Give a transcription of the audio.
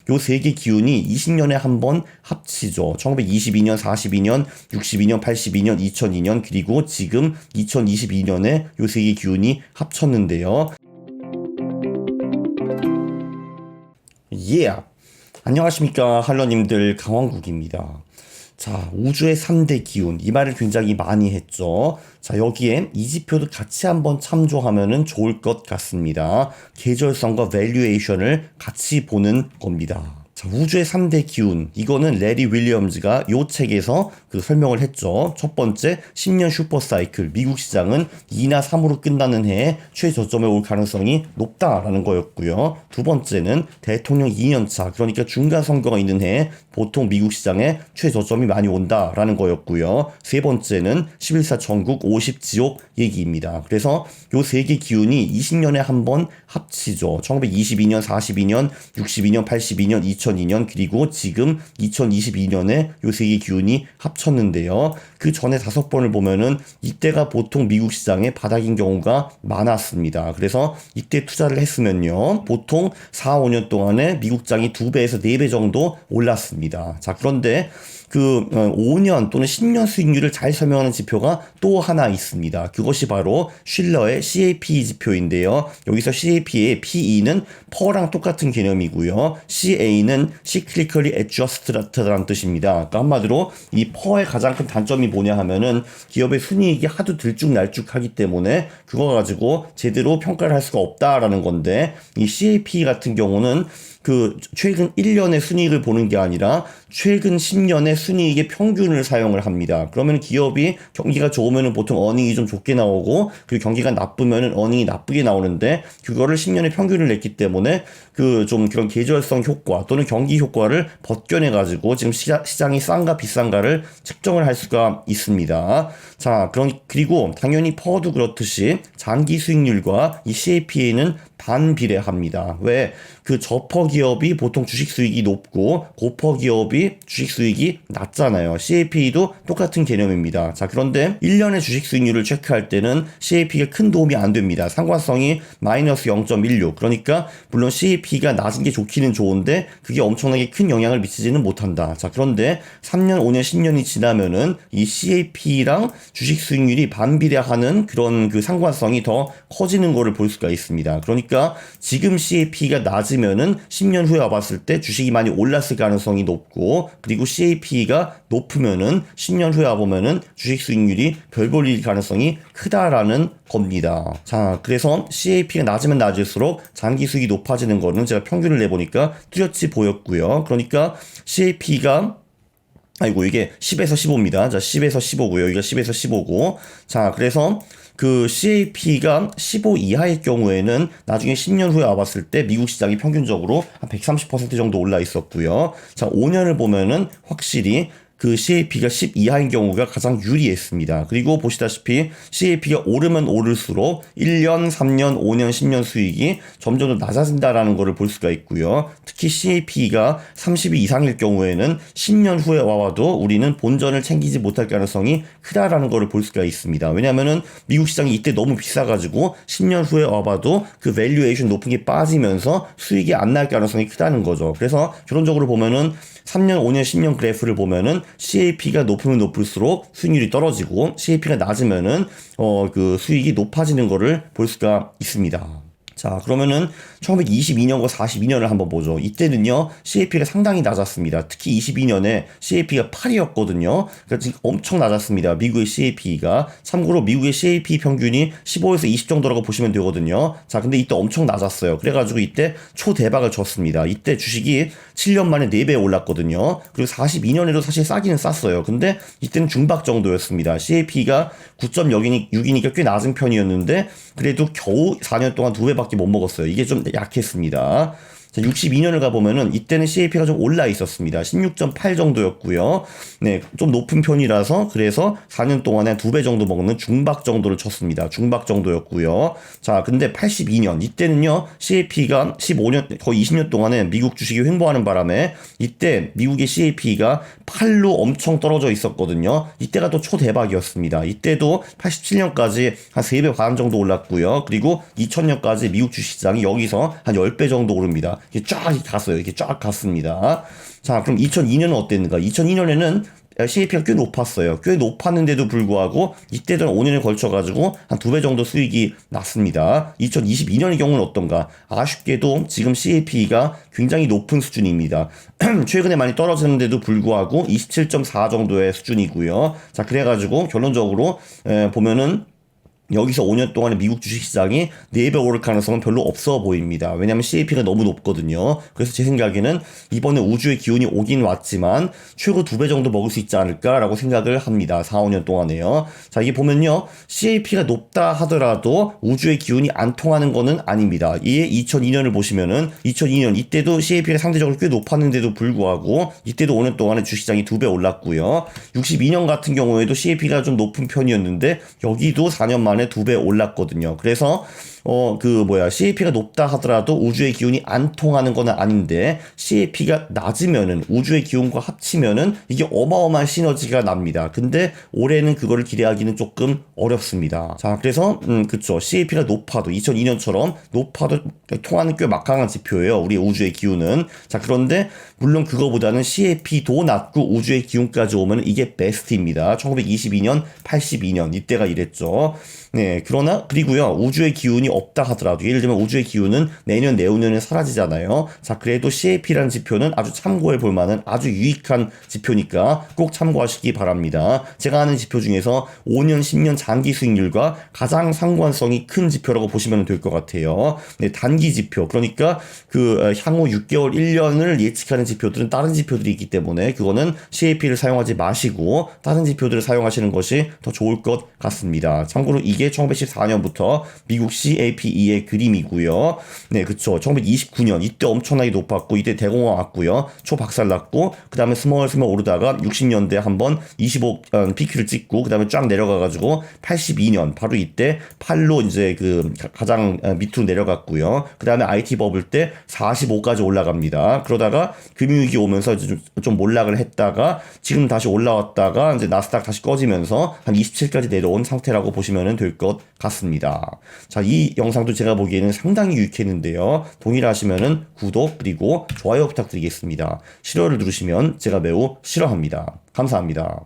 요 세 개 기운이 20년에 한 번 합치죠. 1922년, 42년, 62년, 82년, 2002년 그리고 지금 2022년에 요 세 개 기운이 합쳤는데요. 안녕하십니까 할러님들, 강왕국입니다. 자, 우주의 3대 기운, 이 말을 굉장히 많이 했죠. 자, 여기에 이 지표도 같이 한번 참조하면 좋을 것 같습니다. 계절성과 밸류에이션을 같이 보는 겁니다. 자, 우주의 3대 기운, 이거는 레리 윌리엄즈가 요 책에서 설명을 했죠. 첫 번째, 10년 슈퍼사이클, 미국 시장은 2나 3으로 끝나는 해에 최저점에 올 가능성이 높다라는 거였고요. 두 번째는 대통령 2년차, 그러니까 중간 선거가 있는 해에 보통 미국 시장에 최저점이 많이 온다라는 거였고요. 세 번째는 11사 천국 50지옥 얘기입니다. 그래서 요 세 개 기운이 20년에 한 번 합치죠. 1922년, 42년, 62년, 82년, 2002년 그리고 지금 2022년에 요 세 개 기운이 합쳤는데요. 그 전에 5번을 보면은 이때가 보통 미국 시장의 바닥인 경우가 많았습니다. 그래서 이때 투자를 했으면요, 보통 4, 5년 동안에 미국 장이 2배에서 4배 정도 올랐습니다. 자, 그런데 5년 또는 10년 수익률을 잘 설명하는 지표가 또 하나 있습니다. 그것이 바로 쉴러의 CAPE 지표인데요. 여기서 CAPE의 PE는 퍼랑 똑같은 개념이고요. CA는 Cyclically Adjusted라는 뜻입니다. 그러니까 한마디로 이 퍼의 가장 큰 단점이 뭐냐 하면은 기업의 순이익이 하도 들쭉날쭉하기 때문에 그거 가지고 제대로 평가를 할 수가 없다라는 건데, 이 CAPE 같은 경우는 최근 1년의 순이익을 보는 게 아니라 최근 10년의 순이익의 평균을 사용을 합니다. 그러면 기업이 경기가 좋으면 보통 어닝이 좀 좋게 나오고, 그리고 경기가 나쁘면 어닝이 나쁘게 나오는데, 그거를 10년의 평균을 냈기 때문에 그런 계절성 효과 또는 경기 효과를 벗겨내가지고 지금 시장이 싼가 비싼가를 측정을 할 수가 있습니다. 자, 그리고 당연히 퍼도 그렇듯이 장기 수익률과 이 CAPE는 반비례합니다. 왜? 저퍼 기업이 보통 주식 수익이 높고 고퍼 기업이 주식 수익이 낮잖아요. CAPE도 똑같은 개념입니다. 자, 그런데 1년의 주식 수익률을 체크할 때는 CAPE가 큰 도움이 안 됩니다. 상관성이 마이너스 0.16. 그러니까 물론 CAPE가 낮은 게 좋기는 좋은데 그게 엄청나게 큰 영향을 미치지는 못한다. 자, 그런데 3년, 5년, 10년이 지나면은 이 CAPE랑 주식 수익률이 반비례하는 그런 상관성이 더 커지는 거를 볼 수가 있습니다. 그러니까 지금 CAPE가 낮으면은 10년 후에 와봤을 때 주식이 많이 올랐을 가능성이 높고, 그리고 CAPE가 높으면은 10년 후에 와보면은 주식 수익률이 별 볼 일 가능성이 크다라는 겁니다. 자, 그래서 CAPE가 낮으면 낮을수록 장기 수익이 높아지는 거는 제가 평균을 내보니까 뚜렷이 보였고요. 그러니까 CAPE가 이게 10에서 15입니다. 자, 10에서 15고요. 여기가 10에서 15고. 자, 그래서 CAPE가 15 이하일 경우에는 나중에 10년 후에 와봤을 때 미국 시장이 평균적으로 한 130% 정도 올라 있었고요. 자, 5년을 보면은 확실히 CAPE가 10 이하인 경우가 가장 유리했습니다. 그리고 보시다시피 CAPE가 오르면 오를수록 1년, 3년, 5년, 10년 수익이 점점 더 낮아진다라는 것을 볼 수가 있고요. 특히 CAPE가 30이 이상일 경우에는 10년 후에 와도 우리는 본전을 챙기지 못할 가능성이 크다라는 것을 볼 수가 있습니다. 왜냐하면은 미국 시장이 이때 너무 비싸가지고 10년 후에 와봐도 밸류에이션 높은 게 빠지면서 수익이 안 날 가능성이 크다는 거죠. 그래서 결론적으로 보면은 3년, 5년, 10년 그래프를 보면은 CAPE가 높으면 높을수록 수익률이 떨어지고 CAPE가 낮으면은 수익이 높아지는 거를 볼 수가 있습니다. 자, 그러면은 1922년과 42년을 한번 보죠. 이때는요, CAPE가 상당히 낮았습니다. 특히 22년에 CAPE가 8이었거든요. 그러니까 지금 엄청 낮았습니다. 미국의 CAPE가. 참고로 미국의 CAPE 평균이 15에서 20 정도라고 보시면 되거든요. 자, 근데 이때 엄청 낮았어요. 그래가지고 이때 초대박을 쳤습니다. 이때 주식이 7년 만에 4배 올랐거든요. 그리고 42년에도 사실 싸기는 쌌어요. 근데 이때는 중박 정도였습니다. CAPE가 9.6이니까 꽤 낮은 편이었는데 그래도 겨우 4년 동안 2배밖에 못 먹었어요. 이게 좀 약했습니다. 자, 62년을 가보면은 이때는 CAPE가 좀 올라 있었습니다. 16.8 정도였고요. 네, 좀 높은 편이라서 그래서 4년 동안에 2배 정도 먹는 중박 정도를 쳤습니다. 중박 정도였고요. 자, 근데 82년 이때는요, CAPE가 15년 거의 20년 동안에 미국 주식이 횡보하는 바람에 이때 미국의 CAPE가 8로 엄청 떨어져 있었거든요. 이때가 또 초대박이었습니다. 이때도 87년까지 한 3배 반 정도 올랐고요. 그리고 2000년까지 미국 주식시장이 여기서 한 10배 정도 오릅니다. 이렇게 쫙 갔어요. 이렇게 쫙 갔습니다. 자, 그럼 2002년은 어땠는가? 2002년에는 CAP가 꽤 높았어요. 꽤 높았는데도 불구하고 이때도 5년에 걸쳐가지고 한 2배 정도 수익이 났습니다. 2022년의 경우는 어떤가? 아쉽게도 지금 CAP가 굉장히 높은 수준입니다. 최근에 많이 떨어졌는데도 불구하고 27.4 정도의 수준이고요. 자, 그래가지고 결론적으로 보면은 여기서 5년 동안의 미국 주식시장이 4배 오를 가능성은 별로 없어 보입니다. 왜냐하면 CAP가 너무 높거든요. 그래서 제 생각에는 이번에 우주의 기운이 오긴 왔지만 최고 2배 정도 먹을 수 있지 않을까라고 생각을 합니다. 4, 5년 동안에요. 자, 이게 보면요. CAP가 높다 하더라도 우주의 기운이 안 통하는 거는 아닙니다. 이에 2002년을 보시면은 2002년 이때도 CAP가 상대적으로 꽤 높았는데도 불구하고 이때도 5년 동안에 주식시장이 2배 올랐고요. 62년 같은 경우에도 CAP가 좀 높은 편이었는데 여기도 4년 만에 2배 올랐거든요. 그래서 CAP가 높다 하더라도 우주의 기운이 안 통하는 건 아닌데 CAP가 낮으면은 우주의 기운과 합치면은 이게 어마어마한 시너지가 납니다. 근데 올해는 그거를 기대하기는 조금 어렵습니다. 자, 그래서 그쵸. CAP가 높아도 2002년처럼 높아도 통하는 꽤 막강한 지표예요. 우리 우주의 기운은. 자, 그런데 물론 그거보다는 CAP도 낮고 우주의 기운까지 오면 이게 베스트입니다. 1922년, 82년 이때가 이랬죠. 네, 그리고요, 우주의 기운이 없다 하더라도, 예를 들면 우주의 기운은 내년, 내후년에 사라지잖아요. 자, 그래도 CAP라는 지표는 아주 참고해 볼 만한 아주 유익한 지표니까 꼭 참고하시기 바랍니다. 제가 아는 지표 중에서 5년, 10년 장기 수익률과 가장 상관성이 큰 지표라고 보시면 될 것 같아요. 네, 단기 지표. 그러니까 향후 6개월, 1년을 예측하는 지표들은 다른 지표들이 있기 때문에 그거는 CAP를 사용하지 마시고 다른 지표들을 사용하시는 것이 더 좋을 것 같습니다. 참고로 이게 1914년부터 미국 CAPE의 그림이고요. 네, 그쵸. 1929년 이때 엄청나게 높았고 이때 대공황 왔고요. 초박살 났고 그 다음에 스멀스멀 오르다가 60년대 한번 25 피크를 찍고 그 다음에 쫙 내려가가지고 82년 바로 이때 8로 이제 가장 밑으로 내려갔고요. 그 다음에 IT 버블 때 45까지 올라갑니다. 그러다가 금융위기 오면서 이제 좀 몰락을 했다가 지금 다시 올라왔다가 이제 나스닥 다시 꺼지면서 한 27까지 내려온 상태라고 보시면 될 것 같습니다. 자, 이 영상도 제가 보기에는 상당히 유익했는데요. 동일하시면은 구독 그리고 좋아요 부탁드리겠습니다. 싫어요를 누르시면 제가 매우 싫어합니다. 감사합니다.